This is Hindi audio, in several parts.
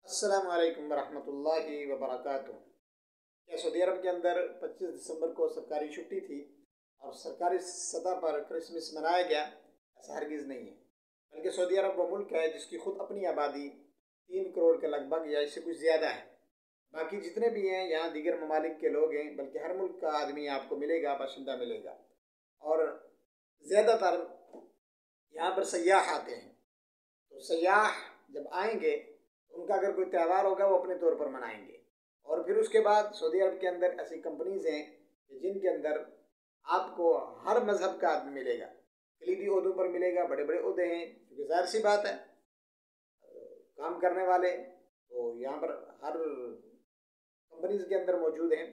अस्सलामु अलैकुम वरहमतुल्लाहि वबरकातुह। क्या सऊदी अरब के अंदर 25 दिसंबर को सरकारी छुट्टी थी और सरकारी सतह पर क्रिसमस मनाया गया? ऐसा हरगिज़ नहीं है, बल्कि सऊदी अरब वो मुल्क है जिसकी खुद अपनी आबादी 3 करोड़ के लगभग या इससे कुछ ज़्यादा है। बाकी जितने भी हैं यहाँ दीगर ममालिक के लोग हैं, बल्कि हर मुल्क का आदमी आपको मिलेगा, बाशिंदा मिलेगा। और ज़्यादातर यहाँ पर सयाह आते हैं। तो सयाह जब आएंगे तो उनका अगर कोई त्यौहार होगा वो अपने तौर पर मनाएंगे। और फिर उसके बाद सऊदी अरब के अंदर ऐसी कंपनीज हैं कि जिनके अंदर आपको हर मज़हब का आदमी मिलेगा, कलीदी ओहदों पर मिलेगा, बड़े बड़े ओहदे हैं, क्योंकि जाहिर सी बात है काम करने वाले तो यहाँ पर हर कंपनीज के अंदर मौजूद हैं।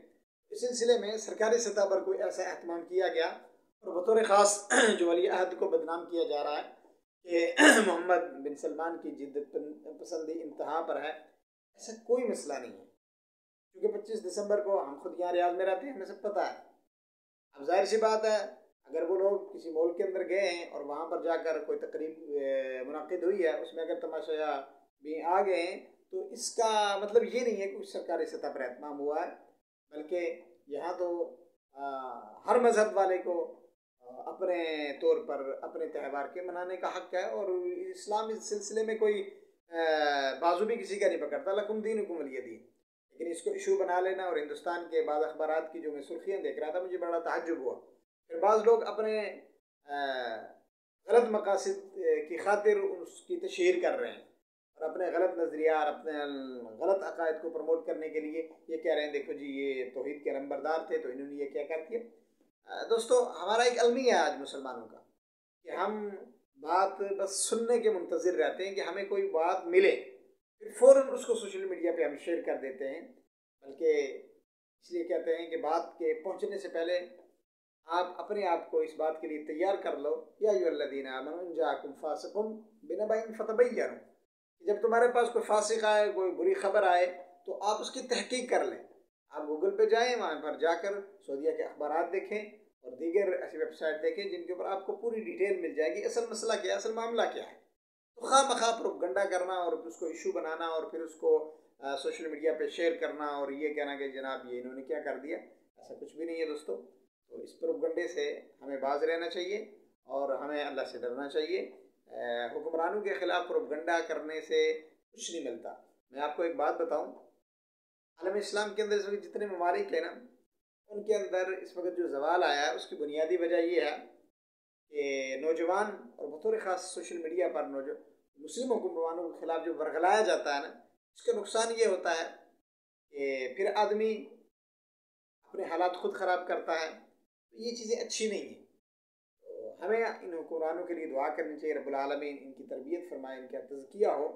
इस सिलसिले में सरकारी सतह पर कोई ऐसा एहतमाम किया गया और बतौर ख़ास जो वली अहद को बदनाम किया जा रहा है कि मोहम्मद बिन सलमान की जिद्दत पसंदी इंतहा पर है, ऐसा कोई मसला नहीं है। क्योंकि 25 दिसंबर को हम खुद यहाँ रियाद में रहते हैं, हमें सब पता है। अब जाहिर सी बात है अगर वो लोग किसी मॉल के अंदर गए हैं और वहाँ पर जाकर कोई तकरीब मुनाकिद हुई है, उसमें अगर तमाशा भी आ गए हैं, तो इसका मतलब ये नहीं है कि कुछ सरकारी सतह पर एहतमाम हुआ है, बल्कि यहाँ तो हर मज़हब वाले को अपने तौर पर अपने त्यौहार के मनाने का हक़ है। और इस्लाम इस सिलसिले में कोई बाजू भी किसी का नहीं पकड़ता, लकुम दीनुकुम वलिय दीन। लेकिन इसको इशू बना लेना, और हिंदुस्तान के बाद अखबारात की जो मैं सुर्खियाँ देख रहा था मुझे बड़ा ताज्जुब हुआ। फिर बाज़ लोग अपने गलत मकासद की खातिर उसकी तशहीर कर रहे हैं और अपने गलत नज़रिया और अपने गलत अकायद को प्रमोट करने के लिए ये कह रहे हैं देखो जी ये तौहीद के नंबरदार थे तो इन्होंने ये क्या कर दिया। दोस्तों, हमारा एक अलमी है आज मुसलमानों का कि हम बात बस सुनने के मुंतज़िर रहते हैं कि हमें कोई बात मिले, फिर फ़ौरन उसको सोशल मीडिया पे हम शेयर कर देते हैं। बल्कि इसलिए कहते हैं कि बात के पहुंचने से पहले आप अपने आप को इस बात के लिए तैयार कर लो। या अय्युहल्लज़ीना आमनू इन जाअकुम फासिकुम बिनबइन फतबय्यनु, जब तुम्हारे पास कोई फासिक आए, कोई बुरी खबर आए, तो आप उसकी तहकीक कर लें। आप गूगल पे जाएँ, वहाँ पर जाकर सऊदीया के अखबारात देखें और दीगर ऐसी वेबसाइट देखें जिनके ऊपर आपको पूरी डिटेल मिल जाएगी, असल मसला क्या है, असल मामला क्या है। तो खामखा प्रोपगंडा करना और उसको इशू बनाना और फिर उसको सोशल मीडिया पे शेयर करना और ये कहना कि जनाब ये इन्होंने क्या कर दिया, ऐसा कुछ भी नहीं है दोस्तों। तो इस प्रोपगंडे से हमें बाज रहना चाहिए और हमें अल्लाह से डरना चाहिए। हुक्मरानों के ख़िलाफ़ प्रोपगंडा करने से कुछ नहीं मिलता। मैं आपको एक बात बताऊँ, आलम इस्लाम के अंदर इस वक्त जितने ममालिक हैं ना, उनके अंदर इस वक्त जो ज़वाल आया है उसकी बुनियादी वजह ये है कि नौजवान और बतौर ख़ास सोशल मीडिया पर मुस्लिम हुक्मरानों के ख़िलाफ़ जो वर्गलाया जाता है ना, इसका नुकसान ये होता है कि फिर आदमी अपने हालात ख़ुद ख़राब करता है। तो ये चीज़ें अच्छी नहीं हैं। तो हमें इन हुक्मरानों के लिए दुआ करनी चाहिए, रब्बुल आलमीन इनकी तरबियत फरमाए, इनका तज़किया हो,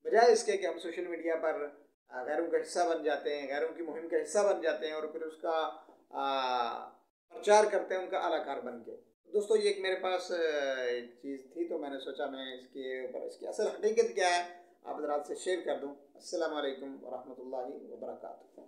बजाय इसके कि हम सोशल मीडिया पर गैरों का हिस्सा बन जाते हैं, गैरों की मुहिम का हिस्सा बन जाते हैं और फिर उसका प्रचार करते हैं उनका आलाकार बन के। दोस्तों, ये एक मेरे पास एक चीज़ थी तो मैंने सोचा मैं इसके ऊपर इसकी असल हकीकत क्या है आप हज़रात से शेयर कर दूँ। अस्सलामु अलैकुम वरहमतुल्लाहि वबरकातुहू।